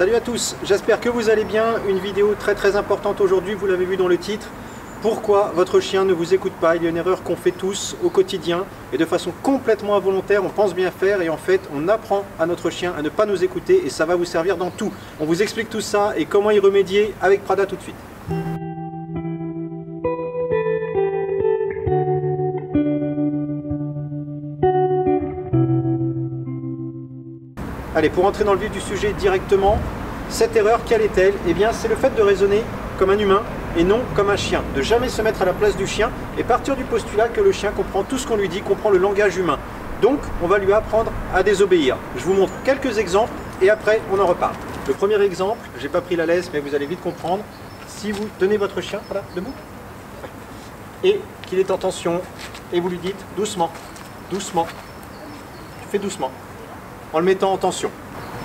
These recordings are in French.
Salut à tous, j'espère que vous allez bien. Une vidéo très importante aujourd'hui, vous l'avez vu dans le titre. Pourquoi votre chien ne vous écoute pas? Il y a une erreur qu'on fait tous au quotidien et de façon complètement involontaire, on pense bien faire et en fait on apprend à notre chien à ne pas nous écouter et ça va vous servir dans tout. On vous explique tout ça et comment y remédier avec Prada tout de suite. Allez, pour entrer dans le vif du sujet directement, cette erreur, quelle est-elle? Eh bien, c'est le fait de raisonner comme un humain et non comme un chien. De jamais se mettre à la place du chien et partir du postulat que le chien comprend tout ce qu'on lui dit, comprend le langage humain. Donc, on va lui apprendre à désobéir. Je vous montre quelques exemples et après, on en reparle. Le premier exemple, j'ai pas pris la laisse, mais vous allez vite comprendre. Si vous tenez votre chien, voilà, debout, et qu'il est en tension, et vous lui dites doucement, doucement, tu fais doucement, en le mettant en tension.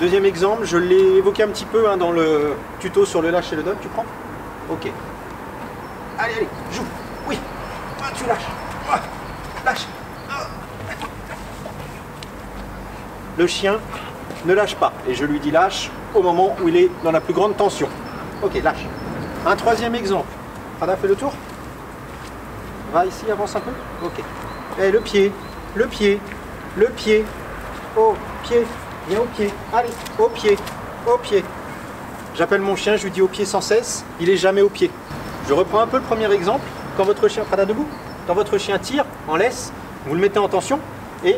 Deuxième exemple, je l'ai évoqué un petit peu dans le tuto sur le lâche et le donne, tu prends? Ok. Allez, allez, joue. Oui. Ah, tu lâches. Ah, lâche. Ah. Le chien ne lâche pas. Et je lui dis lâche au moment où il est dans la plus grande tension. Ok, lâche. Un troisième exemple. Prada, fais le tour. Va ici, avance un peu. Ok. Et le pied, le pied, le pied. Au pied, viens au pied, allez, au pied, au pied. J'appelle mon chien, je lui dis au pied sans cesse, il est jamais au pied. Je reprends un peu le premier exemple, quand votre chien, Prada debout, quand votre chien tire en laisse, vous le mettez en tension et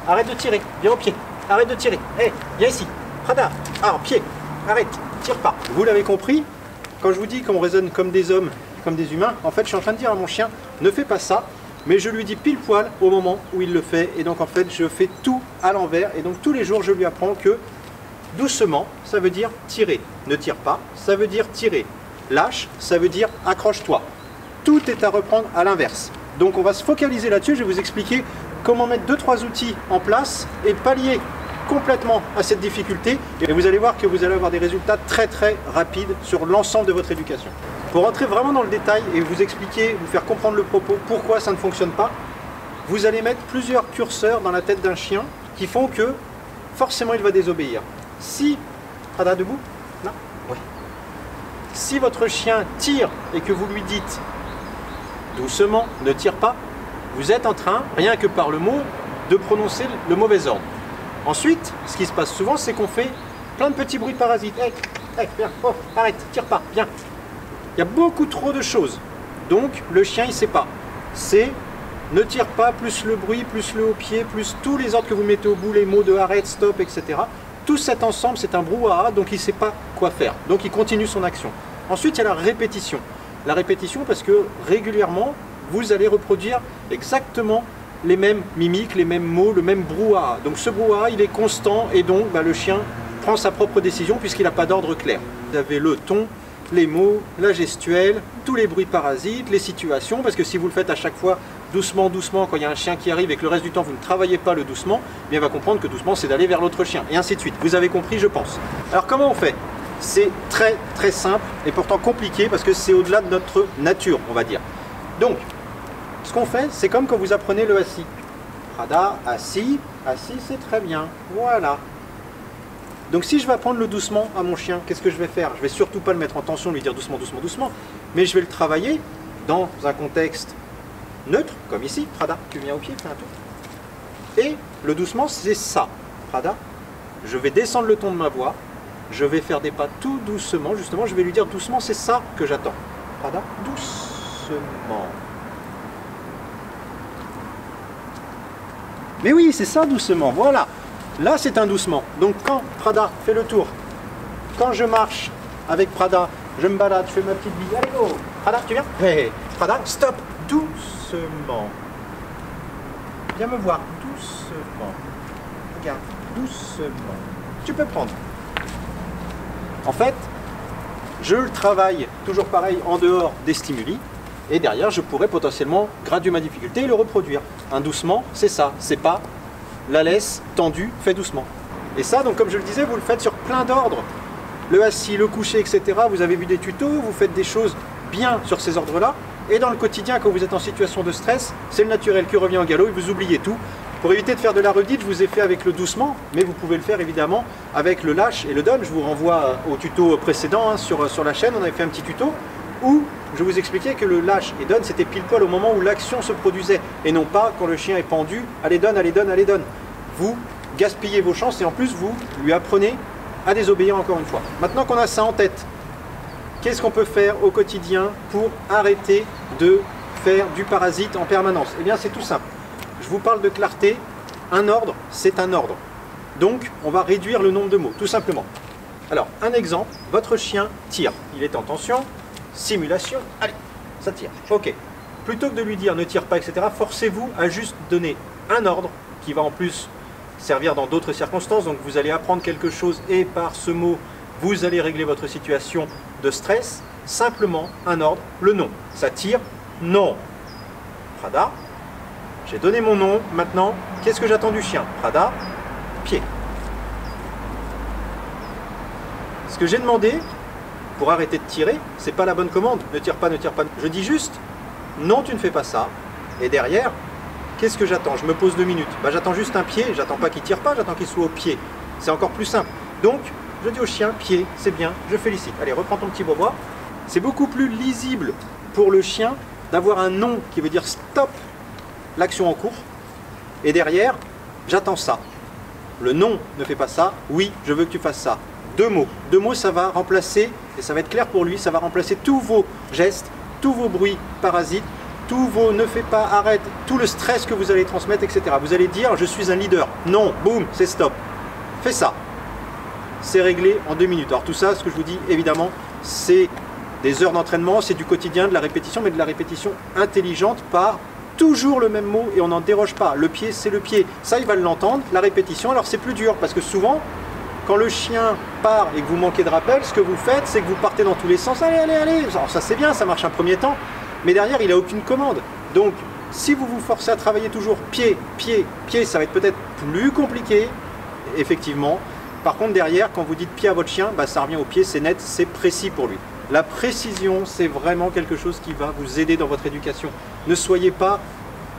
arrête de tirer, viens au pied, arrête de tirer, hé, viens ici, Prada, ah, pied, arrête, tire pas. Vous l'avez compris, quand je vous dis qu'on raisonne comme des hommes, comme des humains, en fait je suis en train de dire à mon chien, ne fais pas ça, mais je lui dis pile poil au moment où il le fait. Et donc en fait, je fais tout à l'envers. Et donc tous les jours, je lui apprends que doucement, ça veut dire tirer. Ne tire pas, ça veut dire tirer. Lâche, ça veut dire accroche-toi. Tout est à reprendre à l'inverse. Donc on va se focaliser là-dessus. Je vais vous expliquer comment mettre 2-3 outils en place et pallier complètement à cette difficulté. Et vous allez voir que vous allez avoir des résultats très rapides sur l'ensemble de votre éducation. Pour rentrer vraiment dans le détail et vous expliquer, vous faire comprendre le propos, pourquoi ça ne fonctionne pas, vous allez mettre plusieurs curseurs dans la tête d'un chien qui font que forcément il va désobéir. Si, Prada debout, là, oui. Si votre chien tire et que vous lui dites doucement, ne tire pas, vous êtes en train, rien que par le mot, de prononcer le mauvais ordre. Ensuite, ce qui se passe souvent, c'est qu'on fait plein de petits bruits parasites. Hey, hey, viens, oh, arrête, tire pas, viens. Il y a beaucoup trop de choses. Donc, le chien, il ne sait pas. C'est ne tire pas, plus le bruit, plus le haut-pied, plus tous les ordres que vous mettez au bout, les mots de arrête, stop, etc. Tout cet ensemble, c'est un brouhaha, donc il ne sait pas quoi faire. Donc, il continue son action. Ensuite, il y a la répétition. La répétition parce que régulièrement, vous allez reproduire exactement les mêmes mimiques, les mêmes mots, le même brouhaha. Donc, ce brouhaha, il est constant et donc le chien prend sa propre décision puisqu'il n'a pas d'ordre clair. Vous avez le ton, les mots, la gestuelle, tous les bruits parasites, les situations, parce que si vous le faites à chaque fois doucement, quand il y a un chien qui arrive et que le reste du temps vous ne travaillez pas le doucement, bien il va comprendre que doucement c'est d'aller vers l'autre chien, et ainsi de suite. Vous avez compris, je pense. Alors comment on fait? C'est très simple et pourtant compliqué parce que c'est au-delà de notre nature, on va dire. Donc, ce qu'on fait, c'est comme quand vous apprenez le assis. Prada, assis, assis c'est très bien, voilà. Donc si je vais apprendre le doucement à mon chien, qu'est-ce que je vais faire? Je vais surtout pas le mettre en tension, lui dire doucement, mais je vais le travailler dans un contexte neutre, comme ici. Prada, tu viens au pied, fais un tour. Et le doucement, c'est ça. Prada, je vais descendre le ton de ma voix, je vais faire des pas tout doucement, justement, je vais lui dire doucement, c'est ça que j'attends. Prada, doucement. Mais oui, c'est ça, doucement, voilà. Là, c'est un doucement. Donc, quand Prada fait le tour, quand je marche avec Prada, je me balade, je fais ma petite bille, allez go, Prada, tu viens? Hey, Prada, stop, doucement. Viens me voir, doucement. Regarde, doucement. Tu peux prendre. En fait, je le travaille toujours pareil en dehors des stimuli. Et derrière, je pourrais potentiellement graduer ma difficulté et le reproduire. Un doucement, c'est ça, c'est pas la laisse tendue, fait doucement. Et ça, donc comme je le disais, vous le faites sur plein d'ordres. Le assis, le coucher, etc. Vous avez vu des tutos, vous faites des choses bien sur ces ordres-là. Et dans le quotidien, quand vous êtes en situation de stress, c'est le naturel qui revient au galop et vous oubliez tout. Pour éviter de faire de la redite, je vous ai fait avec le doucement, mais vous pouvez le faire évidemment avec le lâche et le donne. Je vous renvoie au tuto précédent hein, sur la chaîne, on avait fait un petit tuto où je vous expliquais que le lâche et donne c'était pile poil au moment où l'action se produisait et non pas quand le chien est pendu, allez donne, allez donne, allez donne. Vous gaspillez vos chances et en plus vous lui apprenez à désobéir encore une fois. Maintenant qu'on a ça en tête, qu'est-ce qu'on peut faire au quotidien pour arrêter de faire du parasite en permanence? Eh bien c'est tout simple. Je vous parle de clarté, un ordre, c'est un ordre. Donc, on va réduire le nombre de mots, tout simplement. Alors, un exemple, votre chien tire. Il est en tension, simulation, allez, ça tire. Ok. Plutôt que de lui dire ne tire pas, etc., forcez-vous à juste donner un ordre qui va en plus servir dans d'autres circonstances. Donc, vous allez apprendre quelque chose et par ce mot, vous allez régler votre situation de stress. Simplement, un ordre, le non. Ça tire, non. Prada. J'ai donné mon nom, maintenant, qu'est-ce que j'attends du chien? Prada, pied. Ce que j'ai demandé, pour arrêter de tirer, c'est pas la bonne commande, ne tire pas, ne tire pas. Je dis juste, non tu ne fais pas ça, et derrière, qu'est-ce que j'attends? Je me pose 2 minutes, bah, j'attends juste un pied, j'attends pas qu'il tire pas, j'attends qu'il soit au pied. C'est encore plus simple. Donc, je dis au chien, pied, c'est bien, je félicite. Allez, reprends ton petit bobois. C'est beaucoup plus lisible pour le chien d'avoir un non qui veut dire stop, l'action en cours, et derrière, j'attends ça. Le non ne fait pas ça, oui, je veux que tu fasses ça. 2 mots. 2 mots, ça va remplacer, et ça va être clair pour lui, ça va remplacer tous vos gestes, tous vos bruits parasites, tous vos ne fais pas, arrête, tout le stress que vous allez transmettre, etc. Vous allez dire, je suis un leader. Non, boum, c'est stop. Fais ça. C'est réglé en 2 minutes. Alors tout ça, ce que je vous dis, évidemment, c'est des heures d'entraînement, c'est du quotidien, de la répétition, mais de la répétition intelligente par toujours le même mot et on n'en déroge pas. Le pied, c'est le pied. Ça, il va l'entendre. La répétition, alors c'est plus dur parce que souvent, quand le chien part et que vous manquez de rappel, ce que vous faites, c'est que vous partez dans tous les sens. Allez, allez, allez. Alors ça, c'est bien, ça marche un premier temps. Mais derrière, il n'a aucune commande. Donc, si vous vous forcez à travailler toujours pied, pied, pied, ça va être peut-être plus compliqué, effectivement. Par contre, derrière, quand vous dites pied à votre chien, bah, ça revient au pied, c'est net, c'est précis pour lui. La précision, c'est vraiment quelque chose qui va vous aider dans votre éducation. Ne soyez pas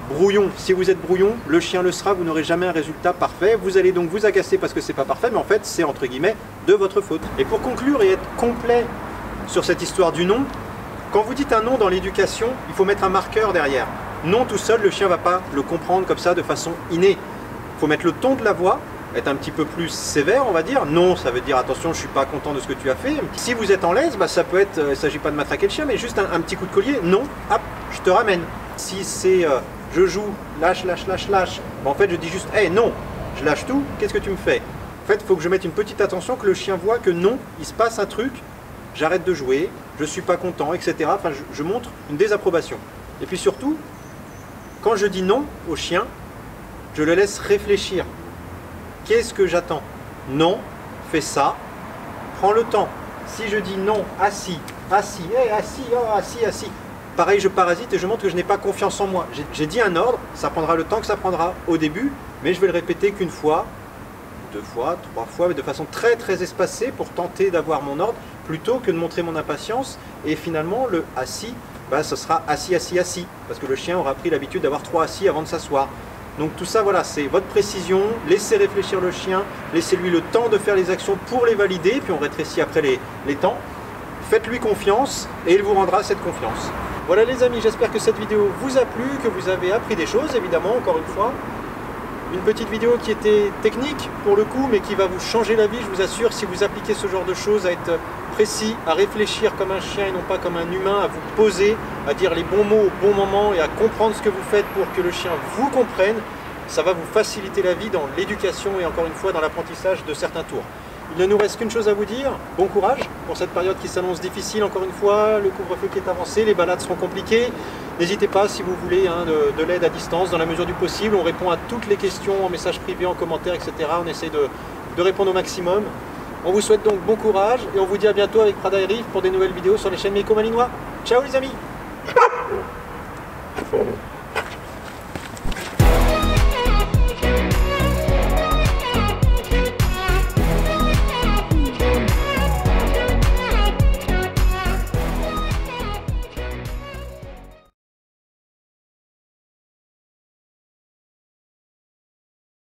brouillon. Si vous êtes brouillon, le chien le sera, vous n'aurez jamais un résultat parfait. Vous allez donc vous agacer parce que c'est pas parfait, mais en fait, c'est entre guillemets de votre faute. Et pour conclure et être complet sur cette histoire du non, quand vous dites un non dans l'éducation, il faut mettre un marqueur derrière. Non tout seul, le chien ne va pas le comprendre comme ça de façon innée. Il faut mettre le ton de la voix, être un petit peu plus sévère, on va dire. Non, ça veut dire attention, je ne suis pas content de ce que tu as fait. Si vous êtes en l'aise, bah, ça peut être, il ne s'agit pas de matraquer le chien, mais juste un petit coup de collier. Non, hop, je te ramène. Si c'est je joue, lâche, lâche, lâche, lâche, bah, en fait je dis juste, hey, non, je lâche tout, qu'est-ce que tu me fais? En fait, il faut que je mette une petite attention, que le chien voit que non, il se passe un truc, j'arrête de jouer, je ne suis pas content, etc. Enfin, je montre une désapprobation. Et puis surtout, quand je dis non au chien, je le laisse réfléchir. Qu'est-ce que j'attends? Non, fais ça, prends le temps. Si je dis non, assis, assis, hey, assis, oh, assis, assis. Pareil, je parasite et je montre que je n'ai pas confiance en moi. J'ai dit un ordre, ça prendra le temps que ça prendra au début, mais je vais le répéter qu'une fois, 2 fois, 3 fois, mais de façon très très espacée pour tenter d'avoir mon ordre, plutôt que de montrer mon impatience. Et finalement, le assis, bah, ce sera assis, assis, assis, parce que le chien aura pris l'habitude d'avoir 3 assis avant de s'asseoir. Donc tout ça, voilà, c'est votre précision, laissez réfléchir le chien, laissez-lui le temps de faire les actions pour les valider, puis on rétrécit après les temps. Faites-lui confiance et il vous rendra cette confiance. Voilà les amis, j'espère que cette vidéo vous a plu, que vous avez appris des choses, évidemment, encore une fois. Une petite vidéo qui était technique pour le coup, mais qui va vous changer la vie, je vous assure, si vous appliquez ce genre de choses, à être précis, à réfléchir comme un chien et non pas comme un humain, à vous poser, à dire les bons mots au bon moment et à comprendre ce que vous faites pour que le chien vous comprenne. Ça va vous faciliter la vie dans l'éducation et encore une fois dans l'apprentissage de certains tours. Il ne nous reste qu'une chose à vous dire, bon courage pour cette période qui s'annonce difficile, encore une fois, le couvre-feu qui est avancé, les balades seront compliquées. N'hésitez pas si vous voulez de l'aide à distance dans la mesure du possible, on répond à toutes les questions en message privé, en commentaire, etc. On essaie de répondre au maximum. On vous souhaite donc bon courage et on vous dit à bientôt avec Prada et Rive pour des nouvelles vidéos sur les chaînes Miko Malinois. Ciao les amis!